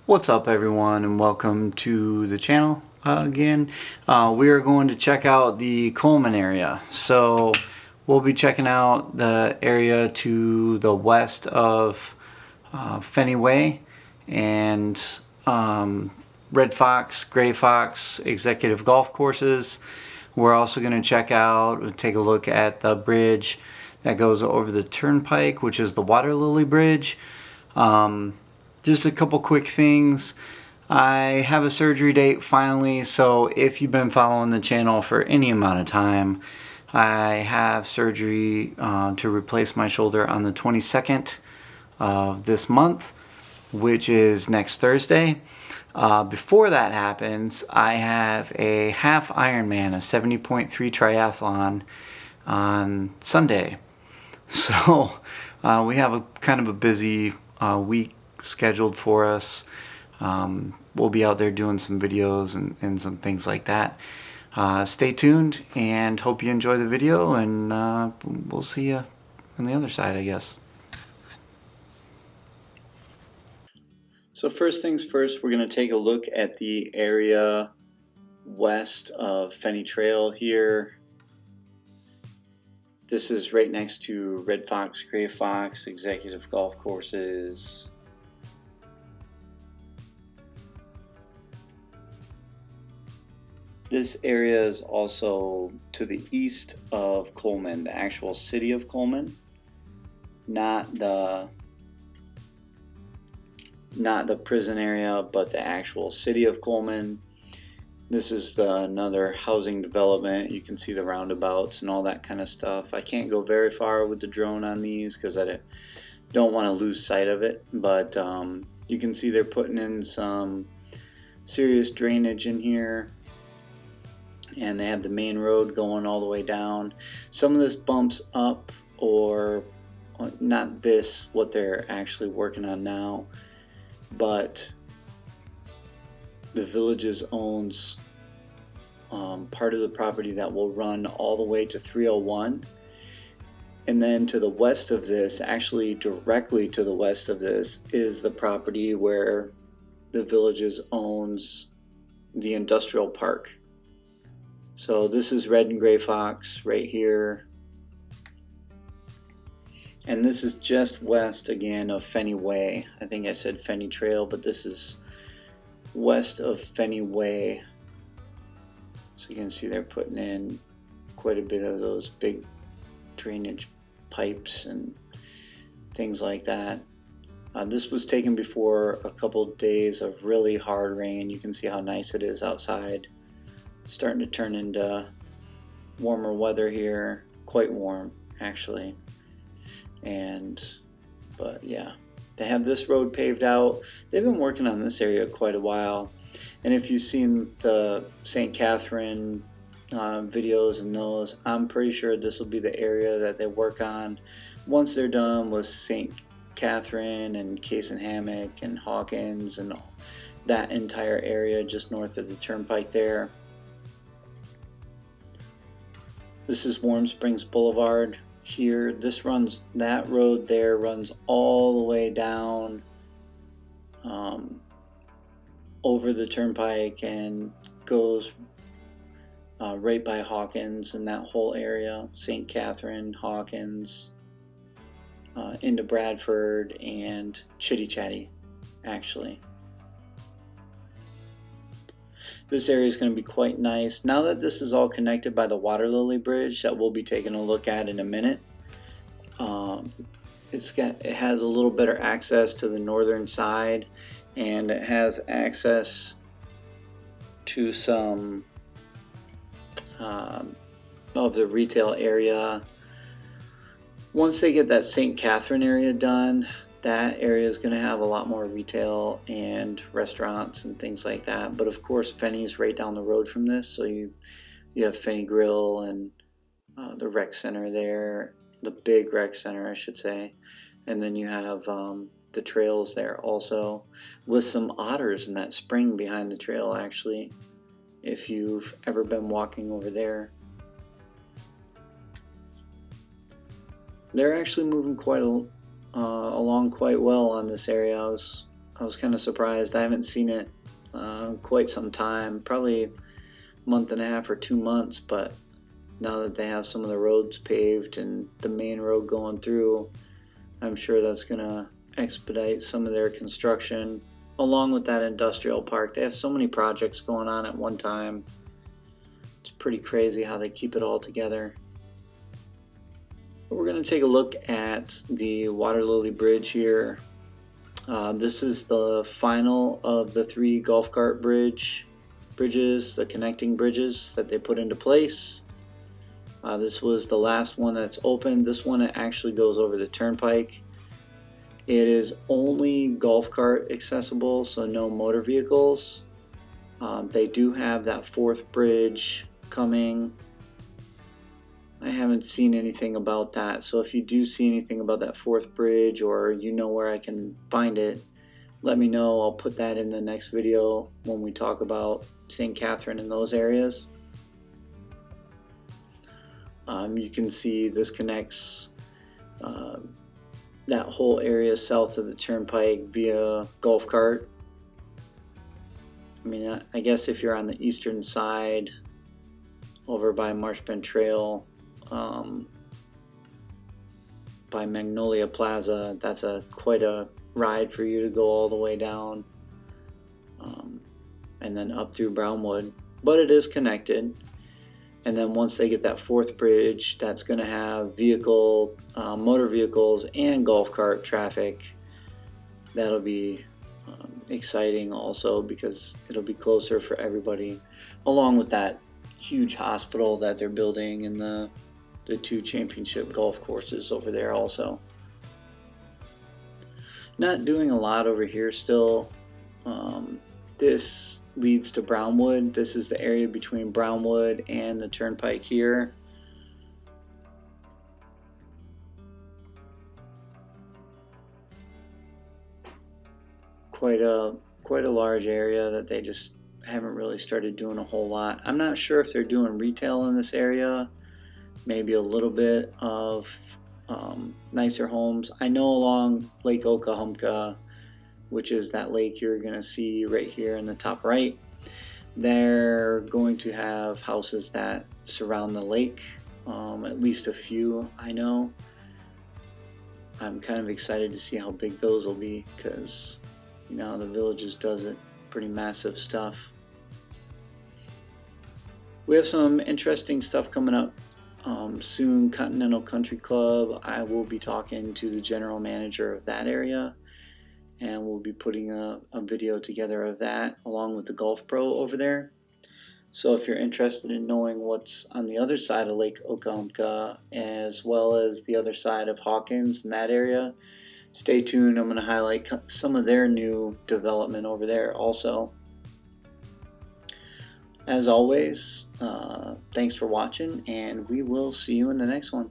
What's up everyone, and welcome to the channel again. We are going to check out the Coleman area. So we'll be checking out the area to the west of Fenny Way and Red Fox, Gray Fox executive golf courses. We're also going to take a look at the bridge that goes over the turnpike, which is the Water Lily Bridge. Just a couple quick things. I have a surgery date finally, so if you've been following the channel for any amount of time, I have surgery to replace my shoulder on the 22nd of this month, which is next Thursday. Before that happens, I have a half Ironman, a 70.3 triathlon on Sunday. So we have a kind of a busy week scheduled for us. We'll be out there doing some videos and some things like that. Stay tuned and hope you enjoy the video, and we'll see you on the other side, I guess. So first things first, we're going to take a look at the area west of Fenny Trail here. This is right next to Red Fox, Gray Fox executive golf courses. This area is also to the east of Coleman, the actual city of Coleman, not the prison area, but the actual city of Coleman. This is another housing development. You can see the roundabouts and all that kind of stuff. I can't go very far with the drone on these because I don't want to lose sight of it, but you can see they're putting in some serious drainage in here. And they have the main road going all the way down. Some of this bumps up, or not this, what they're actually working on now, but the villages owns part of the property that will run all the way to 301. And then to the west of this, actually directly to the west of this, is the property where the villages owns the industrial park. So this is Red and Gray Fox right here. And this is just west again of Fenny Way. I think I said Fenny Trail, but this is west of Fenny Way. So you can see they're putting in quite a bit of those big drainage pipes and things like that. This was taken before a couple days of really hard rain. You can see how nice it is outside. Starting to turn into warmer weather here, quite warm actually. But yeah, they have this road paved out. They've been working on this area quite a while, and if you've seen the St. Catherine videos and those, I'm pretty sure this will be the area that they work on once they're done with St. Catherine and Case and Hammock and Hawkins and that entire area just north of the turnpike there. This is Warm Springs Boulevard here. That road there runs all the way down over the turnpike and goes right by Hawkins and that whole area, St. Catherine, Hawkins, into Bradford and Chitty Chatty actually. This area is going to be quite nice. Now that this is all connected by the Water Lily Bridge that we'll be taking a look at in a minute, it has a little better access to the northern side, and it has access to some of the retail area. Once they get that St. Catherine area done, that area is going to have a lot more retail and restaurants and things like that. But of course, Fenny's right down the road from this, so you have Fenny Grill and the rec center there, the big rec center I should say, and then you have the trails there also, with some otters in that spring behind the trail actually, if you've ever been walking over there. They're actually moving along quite well on this area. I was I was kind of surprised. I haven't seen it quite some time, probably a month and a half or 2 months, but now that they have some of the roads paved and the main road going through, I'm sure that's going to expedite some of their construction along with that industrial park. They have so many projects going on at one time. It's pretty crazy how they keep it all together. We're going to take a look at the Water Lily Bridge here. This is the final of the 3 golf cart bridges, the connecting bridges that they put into place. This was the last one that's open. This one actually goes over the turnpike. It is only golf cart accessible, so no motor vehicles. They do have that 4th bridge coming. I haven't seen anything about that, so if you do see anything about that 4th bridge, or you know where I can find it, let me know. I'll put that in the next video when we talk about St. Catherine and those areas. You can see this connects that whole area south of the turnpike via golf cart. I mean, I guess if you're on the eastern side over by Marshbent Trail, by Magnolia Plaza, that's quite a ride for you to go all the way down and then up through Brownwood, but it is connected. And then once they get that 4th bridge, that's going to have motor vehicles and golf cart traffic. That'll be exciting also, because it'll be closer for everybody, along with that huge hospital that they're building and the 2 championship golf courses over there also. Not doing a lot over here still. This leads to Brownwood. This is the area between Brownwood and the turnpike here. Quite a large area that they just haven't really started doing a whole lot. I'm not sure if they're doing retail in this area. Maybe a little bit of nicer homes. I know along Lake Okahumka, which is that lake you're going to see right here in the top right, they're going to have houses that surround the lake, at least a few I know. I'm kind of excited to see how big those will be, because you know the Villages does it pretty massive stuff. We have some interesting stuff coming up soon. Continental Country Club, I will be talking to the general manager of that area, and we'll be putting a video together of that along with the Golf Pro over there. So if you're interested in knowing what's on the other side of Lake Okahumka, as well as the other side of Hawkins in that area, stay tuned. I'm going to highlight some of their new development over there also. As always, thanks for watching, and we will see you in the next one.